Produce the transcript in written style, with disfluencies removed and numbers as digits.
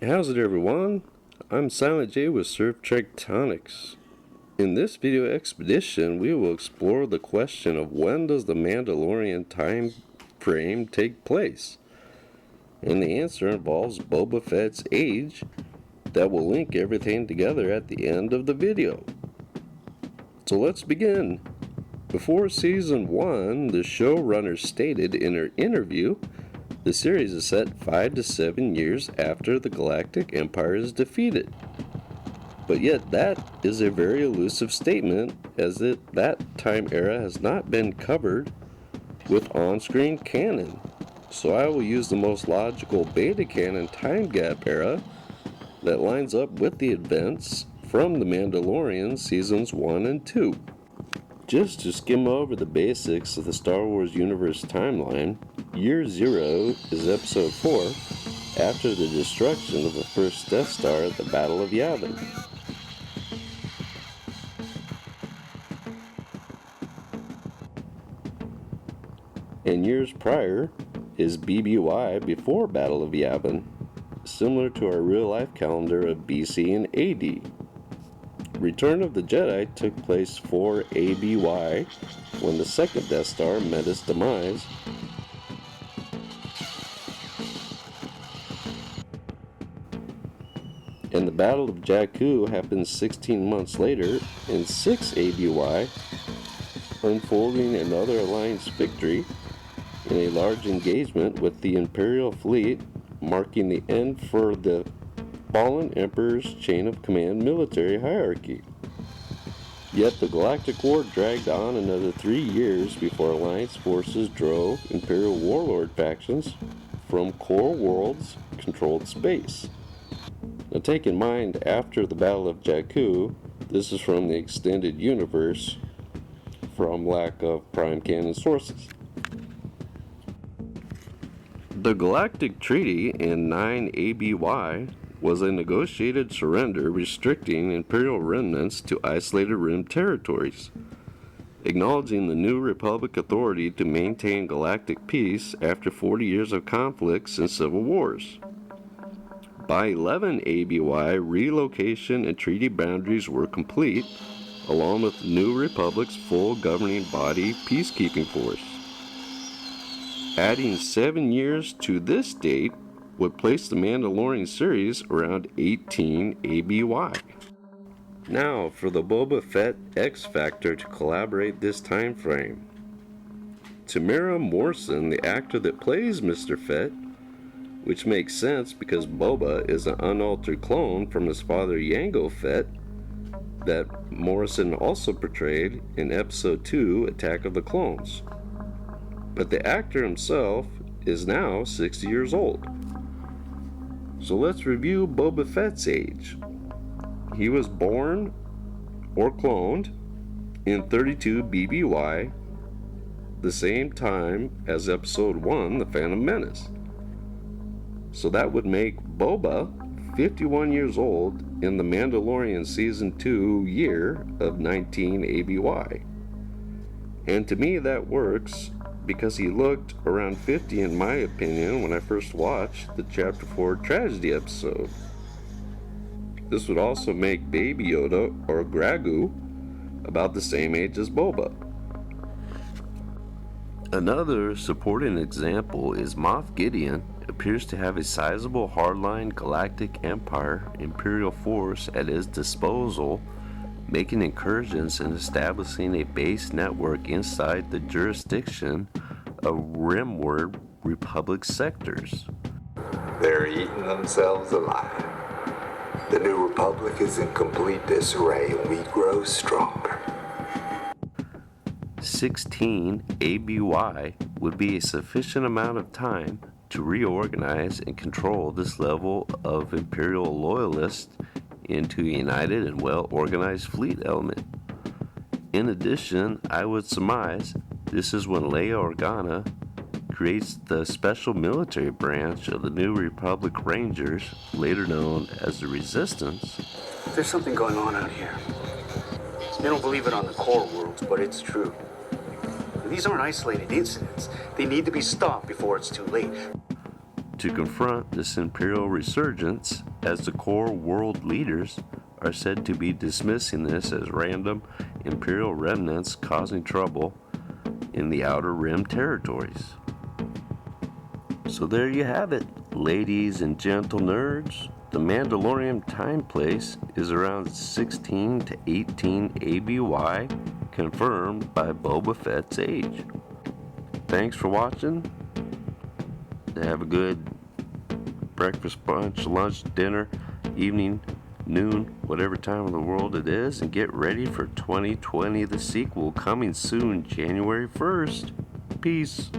How's it, everyone? I'm Silent J with Surf Tectonics. In this video expedition, we will explore the question of when does the Mandalorian time frame take place? And the answer involves Boba Fett's age that will link everything together at the end of the video. So let's begin. Before Season 1, the showrunner stated in her interview, the series is set 5 to 7 years after the Galactic Empire is defeated. But yet that is a very elusive statement, as that time era has not been covered with on-screen canon. So I will use the most logical beta canon time gap era that lines up with the events from The Mandalorian Seasons 1 and 2. Just to skim over the basics of the Star Wars universe timeline, Year 0 is Episode 4, after the destruction of the first Death Star at the Battle of Yavin. And years prior is BBY, before Battle of Yavin, similar to our real-life calendar of BC and AD. Return of the Jedi took place for ABY, when the second Death Star met its demise. And the Battle of JAKKU happened 16 months later in 6 ABY, unfolding another Alliance victory in a large engagement with the Imperial fleet, marking the end for the fallen Emperor's chain of command military hierarchy. Yet the Galactic War dragged on another 3 years before Alliance forces drove Imperial warlord factions from core worlds controlled space. Now take in mind, after the Battle of JAKKU, this is from the extended universe from lack of prime canon sources. The Galactic Treaty in 9 ABY was a negotiated surrender restricting Imperial remnants to isolated rim territories, acknowledging the New Republic authority to maintain galactic peace after 40 years of conflicts and civil wars. By 11 ABY, relocation and treaty boundaries were complete, along with the New Republic's full governing body peacekeeping force. Adding 7 years to this date would place the Mandalorian series around 18 ABY. Now for the Boba Fett X Factor to collaborate this time frame. Temuera Morrison, the actor that plays Mr. Fett, which makes sense because Boba is an unaltered clone from his father Jango Fett that Morrison also portrayed in Episode 2, Attack of the Clones. But the actor himself is now 60 years old. So let's review Boba Fett's age. He was born or cloned in 32 BBY, the same time as Episode 1, The Phantom Menace. So that would make Boba 51 years old in The Mandalorian Season 2 year of 19 ABY. And to me that works, because he looked around 50 in my opinion when I first watched the Chapter 4 Tragedy episode. This would also make Baby Yoda or GRAGU about the same age as Boba. Another supporting example is Moff Gideon appears to have a sizable hardline Galactic Empire Imperial force at his disposal, making incursions and establishing a base network inside the jurisdiction of rimward Republic sectors. They're eating themselves alive. The New Republic is in complete disarray and we grow stronger. 16 ABY would be a sufficient amount of time to reorganize and control this level of Imperial loyalists into a united and well-organized fleet element. In addition, I would surmise this is when Leia Organa creates the special military branch of the New Republic Rangers, later known as the Resistance. There's something going on out here. They don't believe it on the core worlds, but it's true. These aren't isolated incidents. They need to be stopped before it's too late. to confront this Imperial resurgence, as the core world leaders are said to be dismissing this as random Imperial remnants causing trouble in the Outer Rim territories. So there you have it, ladies and gentle nerds. The Mandalorian time place is around 16 to 18 ABY, confirmed by Boba Fett's age. Thanks for watching. Have a good breakfast, brunch, lunch, dinner, evening, noon, whatever time of the world it is, and get ready for 2020, the sequel, coming soon, January 1st. Peace.